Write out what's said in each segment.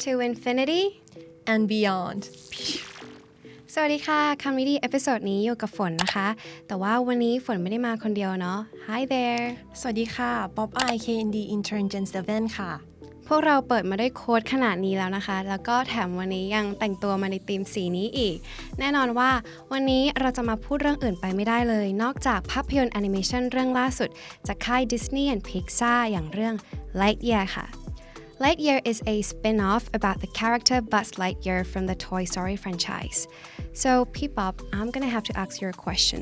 to infinity and beyond สวัสดีค่ะคำนี้ดีเอพิโซดนี้อยู่กับฝนนะคะแต่ว่าวันนี้ฝนไม่ได้มาคนเดียวเนาะ Hi there สวัสดีค่ะป๊อปอาย KND Intern Gen 7 ค่ะพวกเราเปิดมาด้วยโค้ดขนาดนี้แล้วนะคะแล้วก็แถมวันนี้ยังแต่งตัวมาในธีมสีนี้อีกแน่นอนว่าวันนี้เราจะมาพูดเรื่องอื่นไปไม่ได้เลยนอกจากภาพยนตร์แอนิเมชันเรื่องล่าสุดจากค่าย Disney and Pixar อย่างเรื่อง Lightyear ค่ะ Lightyear is a spin-off about the character Buzz Lightyear from the Toy Story franchise. So, P-Pop, I'm gonna have to ask you a question.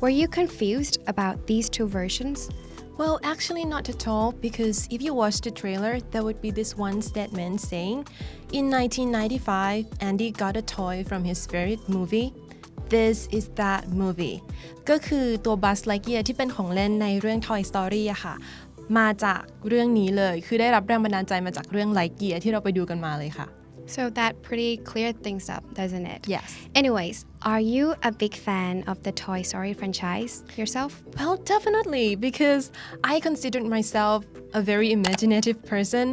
Were you confused about these two versions? Well, actually not at all, because if you watch the trailer, there would be this one statement saying, in 1995, Andy got a toy from his favorite movie. This is that movie. ก็คือตัว Buzz Lightyear ที่เป็นของเล่นในเรื่อง Toy Story อะค่ะมาจากเรื่องนี้เลยคือได้รับแรงบันดาลใจมาจากเรื่อง Lightyear ที่เราไปดูกันมาเลยค่ะ So that pretty cleared things up, doesn't it? Yes. Anyways, are you a big fan of the Toy Story franchise yourself? Well, definitely, because I consider myself a very imaginative person.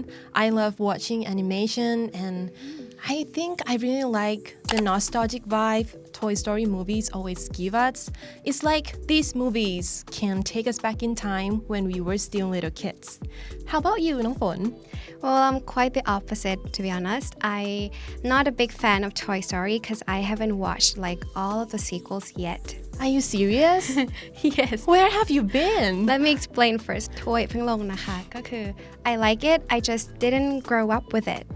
I love watching animation and I think I really like the nostalgic vibe Toy Story movies always give us. It's like these movies can take us back in time when we were still little kids. How about you, น้องฝน? Well, I'm quite the opposite, to be honest. I'm not a big fan of Toy Story because I haven't watched like all of the sequels yet. Are you serious? Yes. Where have you been? Let me explain first. Toy เพิ่งลงนะคะก็คือ I like it. I just didn't grow up with it.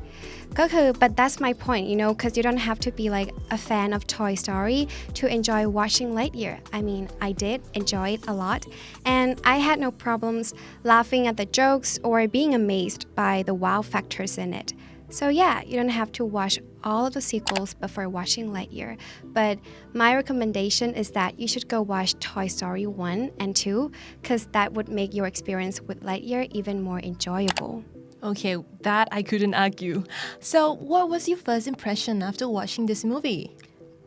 ก็คือ but that's my point, you know, because you don't have to be like a fan of Toy Story to enjoy watching Lightyear. I mean, I did enjoy it a lot, and I had no problems laughing at the jokes or being amazed by the wow factors in it. So yeah, you don't have to watch all of the sequels before watching Lightyear, but my recommendation is that you should go watch Toy Story 1 and 2 because that would make your experience with Lightyear even more enjoyable. Okay, that I couldn't argue. So, what was your first impression after watching this movie?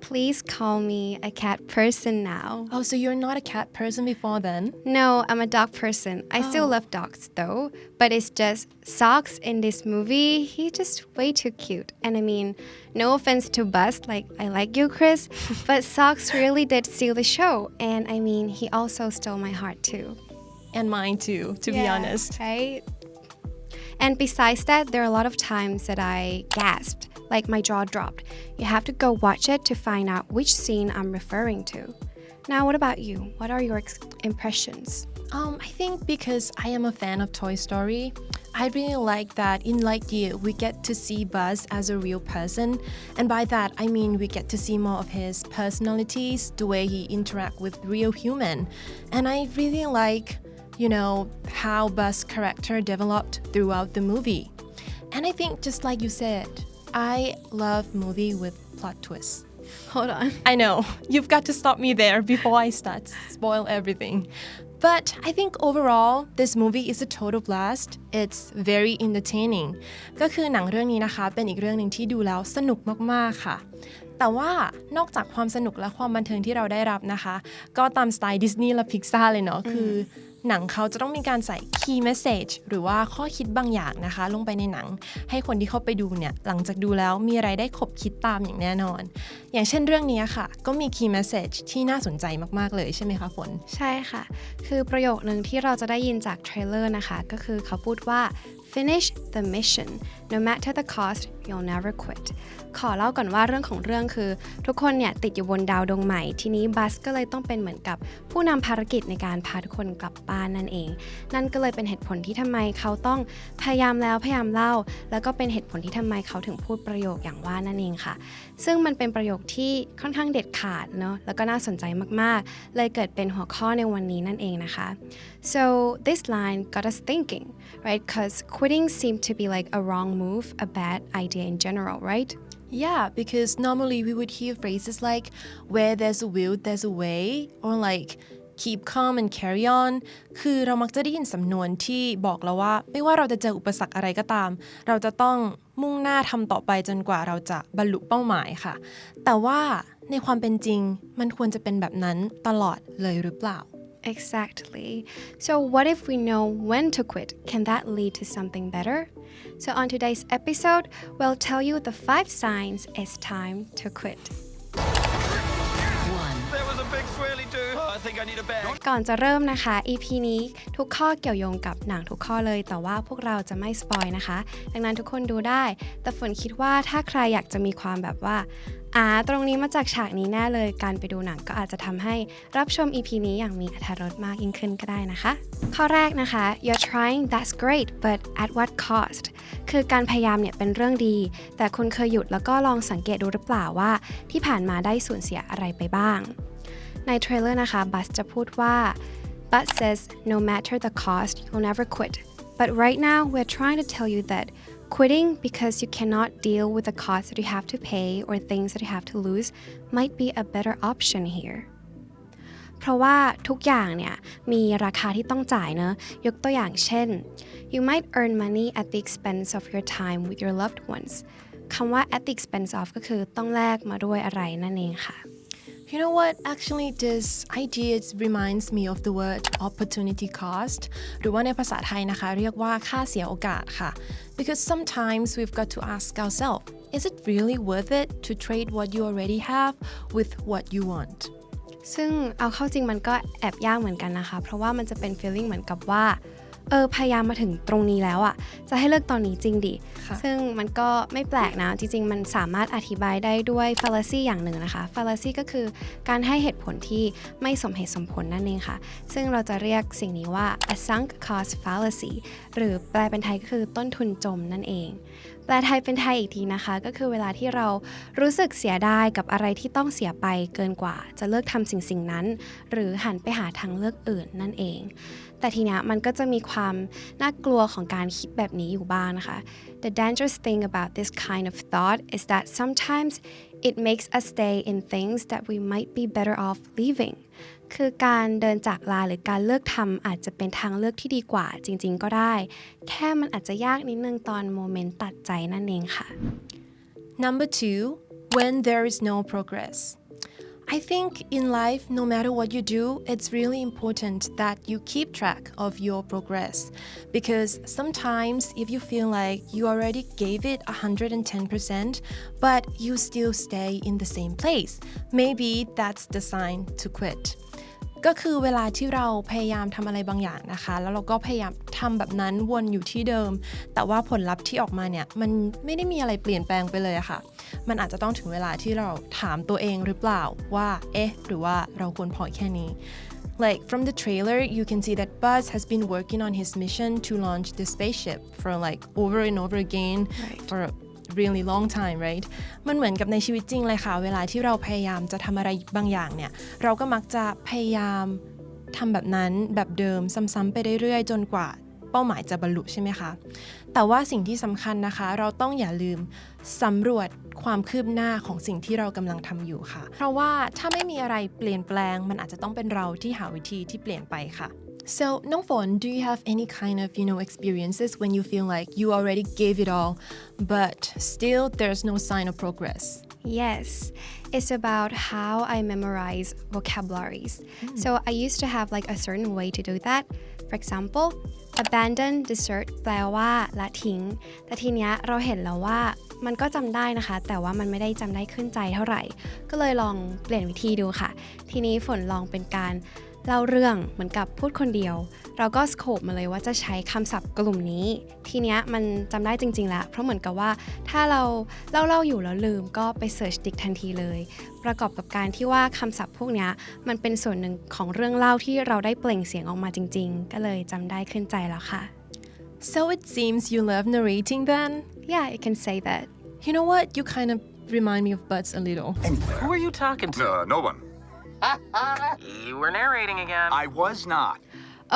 Please call me a cat person now. Oh, so you're not a cat person before then? No, I'm a dog person. I still love dogs though, but it's just Socks in this movie, he's just way too cute. And I mean, no offense to Buzz, like I like you, Chris, but Socks really did steal the show. And I mean, he also stole my heart too. And mine too, to be honest. Right? And besides that, there are a lot of times that I gasped, like my jaw dropped. You have to go watch it to find out which scene I'm referring to. Now, what about you? What are your impressions? I think because I am a fan of Toy Story, I really like that in Lightyear we get to see Buzz as a real person, and by that I mean we get to see more of his personalities, the way he interacts with real human, and I really like how Buzz's character developed throughout the movie. And I think just like you said, I love movie with plot twists. Hold on. I know, you've got to stop me there before I start spoil everything. But I think overall, this movie is a total blast. It's very entertaining. ก็คือหนังเรื่องนี้นะคะเป็นอีกเรื่องนึงที่ดูแล้วสนุกมากๆค่ะแต่ว่านอกจากความสนุกและความบันเทิงที่เราได้รับนะคะก็ตามสไตล์ดิสนีย์และพิกซ่าเลยเนาะคือหนังเขาจะต้องมีการใส่ key message หรือว่าข้อคิดบางอย่างนะคะลงไปในหนังให้คนที่เข้าไปดูเนี่ยหลังจากดูแล้วมีอะไรได้ขบคิดตามอย่างแน่นอนอย่างเช่นเรื่องนี้ค่ะก็มี key message ที่น่าสนใจมากๆเลยใช่ไหมคะฝนใช่ค่ะคือประโยคนึงที่เราจะได้ยินจากเทรลเลอร์นะคะก็คือเขาพูดว่า finish the mission no matter the cost you'll never quit ขอเล่าก่อนว่าเรื่องของเรื่องคือทุกคนเนี่ยติดอยู่บนดาวดวงใหม่ทีนี้บัสก็เลยต้องเป็นเหมือนกับผู้นำภารกิจในการพาทุกคนกลับบ้านนั่นเองนั่นก็เลยเป็นเหตุผลที่ทำไมเขาต้องพยายามแล้วพยายามเล่าแล้วก็เป็นเหตุผลที่ทำไมเขาถึงพูดประโยคอย่างว่านั่นเองค่ะซึ่งมันเป็นประโยคที่ค่อนข้างเด็ดขาดเนาะแล้วก็น่าสนใจมากๆเลยเกิดเป็นหัวข้อในวันนี้นั่นเองนะคะ So this line got us thinking, right? Because quitting seemed to be like a wrong move, a bad idea in general, right? Yeah, because normally we would hear phrases like where there's a will, there's a way, or like keep calm and carry on คือเรามักจะได้ยินสำนวนที่บอกเราว่าไม่ว่าเราจะเจออุปสรรคอะไรก็ตามเราจะต้องมุ่งหน้าทำต่อไปจนกว่าเราจะบรรลุเป้าหมายค่ะแต่ว่าในความเป็นจริงมันควรจะเป็นแบบนั้นตลอดเลยหรือเปล่า Exactly. So what if we know when to quit? Can that lead to something better? So on today's episode, we'll tell you the 5 signs it's time to quit. There was a big swirly do. I think I need a bag. ก่อนจะเริ่มนะคะ EP นี้ทุกข้อเกี่ยวโยงกับหนังทุกข้อเลยแต่ว่าพวกเราจะไม่สปอยนะคะดังนั้นทุกคนดูได้แต่ฝนคิดว่าถ้าใครอยากจะมีความแบบว่าตรงนี้มาจากฉากนี้แน่เลยการไปดูหนังก็อาจจะทำให้รับชม EP นี้อย่างมีอรรถรสมากยิ่งขึ้นก็ได้นะคะข้อแรกนะคะ You're trying that's great but at what cost คือการพยายามเนี่ยเป็นเรื่องดีแต่คุณเคยหยุดแล้วก็ลองสังเกตดูหรือเปล่าว่าที่ผ่านมาได้สูญเสียอะไรไปบ้างในเทรลเลอร์นะคะบัสจะพูดว่า Bus says no matter the cost you'll never quit but right now we're trying to tell you that quitting because you cannot deal with the cost that you have to pay or things that you have to lose might be a better option here เพราะว่าทุกอย่างเนี่ยมีราคาที่ต้องจ่ายเนอะยกตัวอย่างเช่น you might earn money at the expense of your time with your loved ones คำว่า at the expense of ก็คือต้องแลกมาด้วยอะไรนั่นเองค่ะYou know what? Actually, this idea reminds me of the word opportunity cost หรือว่าในภาษาไทยนะคะเรียกว่าค่าเสียโอกาสค่ะ Because sometimes we've got to ask ourselves, is it really worth it to trade what you already have with what you want? ซึ่งเอาเข้าจริงมันก็แอบยากเหมือนกันนะคะเพราะว่ามันจะเป็น feeling เหมือนกับว่าพยายามมาถึงตรงนี้แล้วจะให้เลิกตอนนี้จริงดิซึ่งมันก็ไม่แปลกนะจริงๆมันสามารถอธิบายได้ด้วย fallacy อย่างหนึ่งนะคะ fallacy ก็คือการให้เหตุผลที่ไม่สมเหตุสมผลนั่นเองค่ะซึ่งเราจะเรียกสิ่งนี้ว่า a sunk cost fallacy หรือแปลเป็นไทยก็คือต้นทุนจมนั่นเองแปลไทยเป็นไทยอีกทีนะคะก็คือเวลาที่เรารู้สึกเสียดายกับอะไรที่ต้องเสียไปเกินกว่าจะเลิกทำสิ่งนั้นหรือหันไปหาทางเลือกอื่นนั่นเองแต่ทีเนี้ยมันก็จะมีความน่ากลัวของการคิดแบบนี้อยู่บ้างนะคะ The dangerous thing about this kind of thought is that sometimes it makes us stay in things that we might be better off leaving คือการเดินจากลาหรือการเลิกทำอาจจะเป็นทางเลือกที่ดีกว่าจริงๆก็ได้แค่มันอาจจะยากนิดนึงตอนโมเมนต์ตัดใจนั่นเองค่ะ Number 2 when there is no progress I think in life, no matter what you do, it's really important that you keep track of your progress. Because sometimes if you feel like you already gave it 110%, but you still stay in the same place, maybe that's the sign to quit. ก็คือเวลาที่เราพยายามทำอะไรบางอย่างนะคะแล้วเราก็พยายามทำแบบนั้นวนอยู่ที่เดิมแต่ว่าผลลัพธ์ที่ออกมาเนี่ยมันไม่ได้มีอะไรเปลี่ยนแปลงไปเลยอะค่ะมันอาจจะต้องถึงเวลาที่เราถามตัวเองหรือเปล่าว่าหรือว่าเราควรพอแค่นี้ Like from the trailer you can see that Buzz has been working on his mission to launch the spaceship for like over and over again for really long time right มันเหมือนกับในชีวิตจริงเลยค่ะเวลาที่เราพยายามจะทำอะไรบางอย่างเนี่ยเราก็มักจะพยายามทำแบบนั้นแบบเดิมซ้ำๆไปเรื่อยๆจนกว่าเป้าหมายจะบรรลุใช่ไหมคะแต่ว่าสิ่งที่สำคัญนะคะเราต้องอย่าลืมสำรวจความคืบหน้าของสิ่งที่เรากำลังทำอยู่ค่ะเพราะว่าถ้าไม่มีอะไรเปลี่ยนแปลงมันอาจจะต้องเป็นเราที่หาวิธีที่เปลี่ยนไปค่ะ So น้องฝน do you have any kind of experiences when you feel like you already gave it all but still there's no sign of progress Yes, it's about how I memorize vocabularies. So I used to have like a certain way to do that. For example, abandon, desert แปลว่าละทิ้งแต่ทีเนี้ยเราเห็นแล้วว่ามันก็จำได้นะคะแต่ว่ามันไม่ได้จำได้ขึ้นใจเท่าไหร่ก็เลยลองเปลี่ยนวิธีดูค่ะทีนี้ฝนลองเป็นการเล่าเรื่องเหมือนกับพูดคนเดียวเราก็สโคปมาเลยว่าจะใช้คำศัพท์กลุ่มนี้ทีเนี้ยมันจำได้จริงๆแล้วเพราะเหมือนกับว่าถ้าเราเล่าอยู่แล้วลืมก็ไปเสิร์ชดิกทันทีเลยประกอบกับการที่ว่าคำศัพท์พวกเนี้ยมันเป็นส่วนหนึ่งของเรื่องเล่าที่เราได้เปล่งเสียงออกมาจริงๆก็เลยจำได้ขึ้นใจแล้วค่ะ So it seems you love narrating then? Yeah, you can say that. You know what? You kind of remind me of Buzz a little. Who are you talking to? No one. You were narrating again. I was not.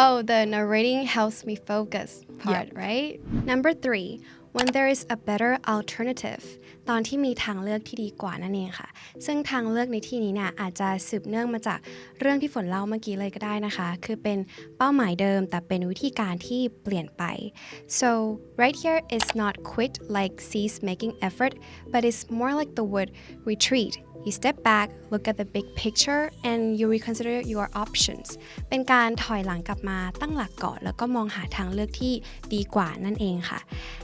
Oh, the narrating helps me focus part, right? Number 3, when there is a better alternative ตอนที่มีทางเลือกที่ดีกว่านั่นเองค่ะซึ่งทางเลือกในที่นี้เนี่ยอาจจะสืบเนื่องมาจากเรื่องที่ฝนเล่าเมื่อกี้เลยก็ได้นะคะคือเป็นเป้าหมายเดิมแต่เป็นวิธีการที่เปลี่ยนไป so right here is not quit like cease making effort but it's more like the word retreat you step back look at the big picture and you reconsider your options เป็นการถอยหลังกลับมาตั้งหลักก่อนแล้วก็มองหาทางเลือกที่ดีกว่านั่นเองค่ะ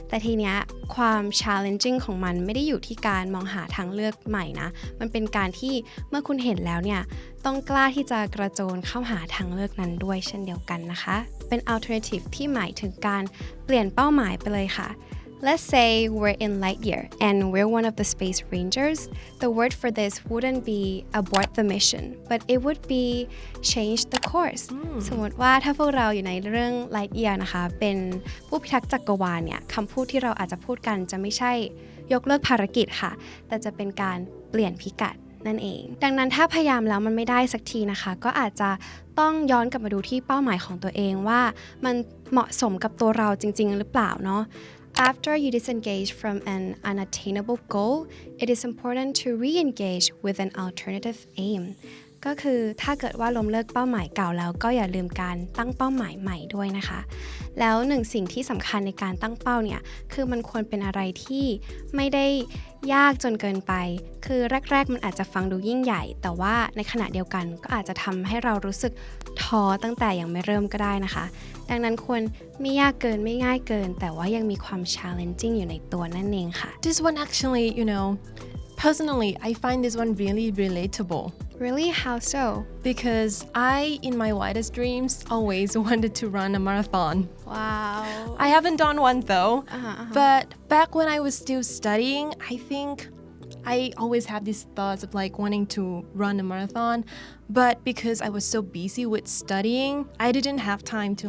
แต่ทีเนี้ยความ challenging ของมันไม่ได้อยู่ที่การมองหาทางเลือกใหม่นะมันเป็นการที่เมื่อคุณเห็นแล้วเนี่ยต้องกล้าที่จะกระโจนเข้าหาทางเลือกนั้นด้วยเช่นเดียวกันนะคะเป็น alternative ที่หมายถึงการเปลี่ยนเป้าหมายไปเลยค่ะ Let's say we're in Lightyear and we're one of the space rangers. The word for this wouldn't be abort the mission, but it would be change the course. สมมติว่าถ้าพวกเราอยู่ในเรื่อง Lightyear นะคะเป็นผู้พิทักษ์จักรวาลเนี่ยคำพูดที่เราอาจจะพูดกันจะไม่ใช่ยกเลิกภารกิจค่ะแต่จะเป็นการเปลี่ยนพิกัดนั่นเองดังนั้นถ้าพยายามแล้วมันไม่ได้สักทีนะคะก็อาจจะต้องย้อนกลับมาดูที่เป้าหมายของตัวเองว่ามันเหมาะสมกับตัวเราจริงๆหรือเปล่าเนาะAfter you disengage from an unattainable goal, it is important to re-engage with an alternative aim. ก็คือถ้าเกิดว่าล้มเลิกเป้าหมายเก่าแล้วก็อย่าลืมการตั้งเป้าหมายใหม่ด้วยนะคะแล้วหนึ่งสิ่งที่สำคัญในการตั้งเป้าเนี่ยคือมันควรเป็นอะไรที่ไม่ได้ยากจนเกินไปคือแรกๆมันอาจจะฟังดูยิ่งใหญ่แต่ว่าในขณะเดียวกันก็อาจจะทำให้เรารู้สึกท้อตั้งแต่ยังไม่เริ่มก็ได้นะคะดังนั้นควรไม่ยากเกินไม่ง่ายเกินแต่ว่ายังมีความ challenging อยู่ในตัวนั่นเองค่ะ This one actually personally I find this one really relatable Really? How so? Because I, in my wildest dreams, always wanted to run a marathon. Wow. I haven't done one though. But back when I was still studying, I think I always have these thoughts of like wanting to run a marathon. But because I was so busy with studying, I didn't have time to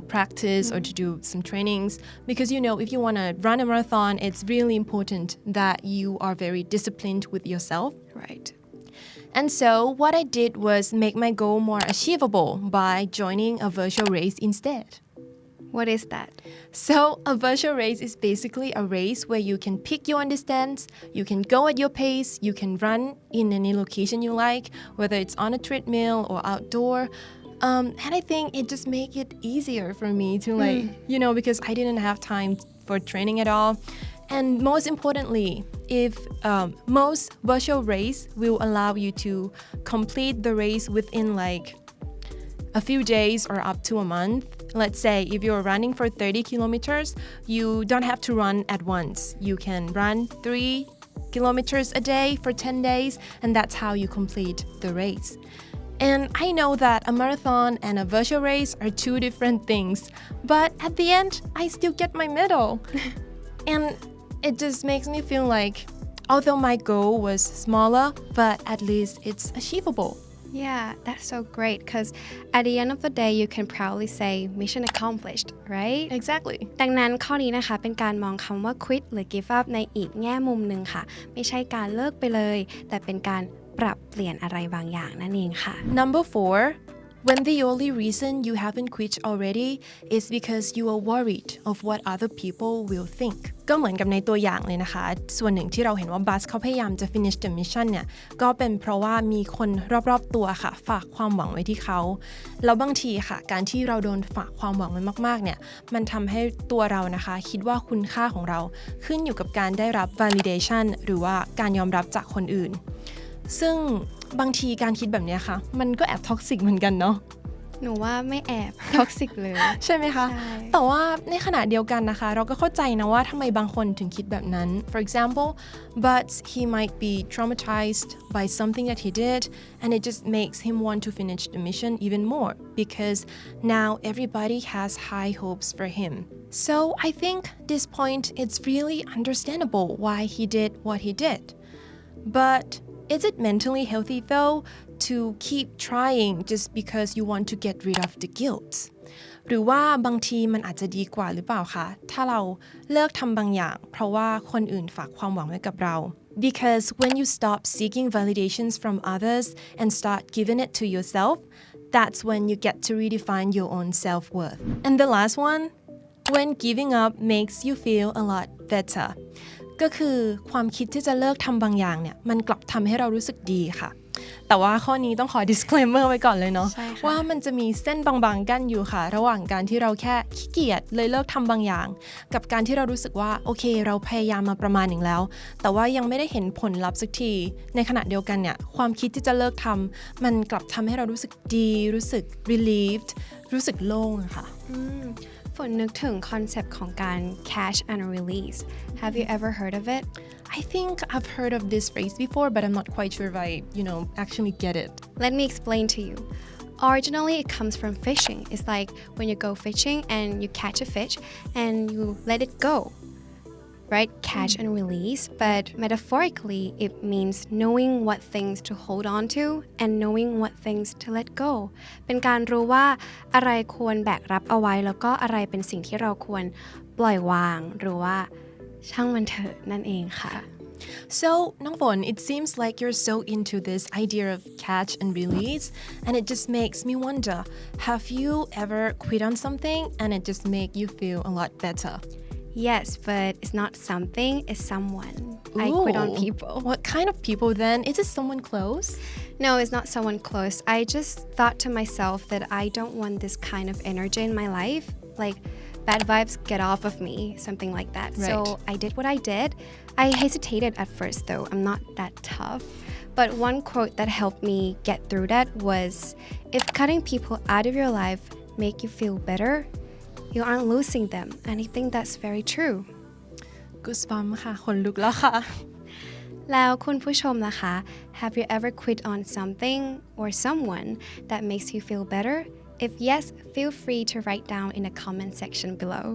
practice or to do some trainings because if you want to run a marathon, it's really important that you are very disciplined with yourself. Right.And so what I did was make my goal more achievable by joining a virtual race instead. What is that? So a virtual race is basically a race where you can pick your own distance, you can go at your pace, you can run in any location you like, whether it's on a treadmill or outdoor. And I think it just make it easier for me to because I didn't have time for training at all.And most importantly, if most virtual race will allow you to complete the race within a few days or up to a month. Let's say if you're running for 30 kilometers, you don't have to run at once. You can run 3 kilometers a day for 10 days, and that's how you complete the race. And I know that a marathon and a virtual race are two different things, but at the end, I still get my medal. And it just makes me feel like, although my goal was smaller, but at least it's achievable. Yeah, that's so great because at the end of the day, you can proudly say mission accomplished, right? Exactly. ดังนั้นข้อนี้นะคะเป็นการมองคำว่า quit หรือ give up ในอีกแง่มุมหนึ่งค่ะไม่ใช่การเลิกไปเลยแต่เป็นการปรับเปลี่ยนอะไรบางอย่างนั่นเองค่ะ Number 4, when the only reason you haven't quit already is because you are worried of what other people will think ก็เหมือนกับในตัวอย่างเลยนะคะส่วนหนึ่งที่เราเห็นว่าบัสเขาพยายามจะ finish the mission เนี่ยก็เป็นเพราะว่ามีคนรอบๆตัวค่ะฝากความหวังไว้ที่เขาแล้วบางทีค่ะการที่เราโดนฝากความหวังไว้มากๆเนี่ยมันทำให้ตัวเรานะคะคิดว่าคุณค่าของเราขึ้นอยู่กับการได้รับ validation หรือว่าการยอมรับจากคนอื่นซึ่งบางทีการคิดแบบนี้ค่ะมันก็แอบท็อกซิกเหมือนกันเนาะหนูว่าไม่แอบท็อกซิกเลยใช่ไหมคะแต่ว่าในขณะเดียวกันนะคะเราก็เข้าใจนะว่าทำไมบางคนถึงคิดแบบนั้น For example but he might be traumatized by something that he did and it just makes him want to finish the mission even more because now everybody has high hopes for him so I think this point it's really understandable why he did what he did but is it mentally healthy though to keep trying just because you want to get rid of the guilt หรือว่าบางทีมันอาจจะดีกว่าหรือเปล่าคะถ้าเราเลิกทำบางอย่างเพราะว่าคนอื่นฝากความหวังไว้กับเรา because when you stop seeking validations from others and start giving it to yourself that's when you get to redefine your own self-worth and the last one when giving up makes you feel a lot better ก็คือความคิดที่จะเลิกทำบางอย่างเนี่ยมันกลับทำให้เรารู้สึกดีค่ะ แต่ว่าข้อนี้ต้องขอ disclaimer ไว้ก่อนเลยเนาะ ใช่ค่ะ ว่ามันจะมีเส้นบางๆกั้นอยู่ค่ะระหว่างการที่เราแค่ขี้เกียจเลยเลิกทำบางอย่างกับการที่เรารู้สึกว่าโอเคเราพยายามมาประมาณหนึ่งแล้วแต่ว่ายังไม่ได้เห็นผลลัพธ์สักทีในขณะเดียวกันเนี่ยความคิดที่จะเลิกทำมันกลับทำให้เรารู้สึกดีรู้สึก relieved รู้สึกโล่งอะค่ะ ฝนนึกถึงคอนเซปต์ของการ catch and release Have you ever heard of it I think I've heard of this phrase before but I'm not quite sure if I actually get it Let me explain to you Originally it comes from fishing It's like when you go fishing and you catch a fish and you let it go right? Catch and release. But metaphorically, it means knowing what things to hold on to and knowing what things to let go. เป็นการรู้ว่าอะไรควรแบกรับเอาไว้แล้วก็อะไรเป็นสิ่งที่เราควรปล่อยวางหรือว่าช่างมันเถอะนั่นเองค่ะ So, Nongvon, it seems like you're so into this idea of catch and release, and it just makes me wonder, have you ever quit on something and it just make you feel a lot better? Yes, but it's not something, it's someone. I quit on people. What kind of people then? Is it someone close? No, it's not someone close. I just thought to myself that I don't want this kind of energy in my life. Like, bad vibes get off of me, something like that. Right. So I did what I did. I hesitated at first though. I'm not that tough. But one quote that helped me get through that was, if cutting people out of your life make you feel better, you aren't losing them. And I think that's very true. Goosebumps ค่ะขนลุกแล้วค่ะ แล้วคุณผู้ชมล่ะคะ Have you ever quit on something or someone that makes you feel better? If yes, feel free to write down in the comment section below.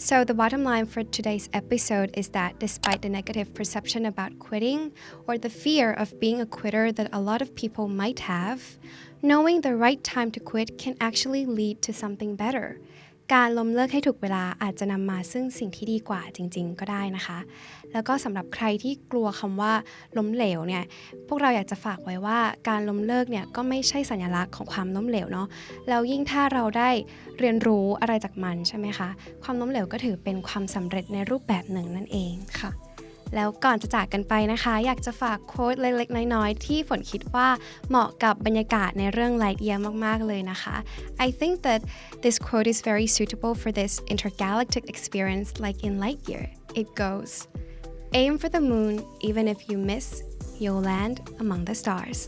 So the bottom line for today's episode is that despite the negative perception about quitting or the fear of being a quitter that a lot of people might have, knowing the right time to quit can actually lead to something better. การล้มเลิกให้ถูกเวลาอาจจะนำมาซึ่งสิ่งที่ดีกว่าจริงๆก็ได้นะคะ แล้วก็สำหรับใครที่กลัวคำว่าล้มเหลวเนี่ยพวกเราอยากจะฝากไว้ว่าการล้มเลิกเนี่ยก็ไม่ใช่สัญลักษณ์ของความล้มเหลวเนาะแล้วยิ่งถ้าเราได้เรียนรู้อะไรจากมันใช่ไหมคะความล้มเหลวก็ถือเป็นความสำเร็จในรูปแบบหนึ่งนั่นเองค่ะแล้วก่อนจะจากกันไปนะคะอยากจะฝากโค้ดเล็กๆน้อยๆที่ฝนคิดว่าเหมาะกับบรรยากาศในเรื่อง Lightyear มากๆเลยนะคะ I think that this quote is very suitable for this intergalactic experience like in Lightyear. It goes, Aim for the moon, even if you miss, you'll land among the stars.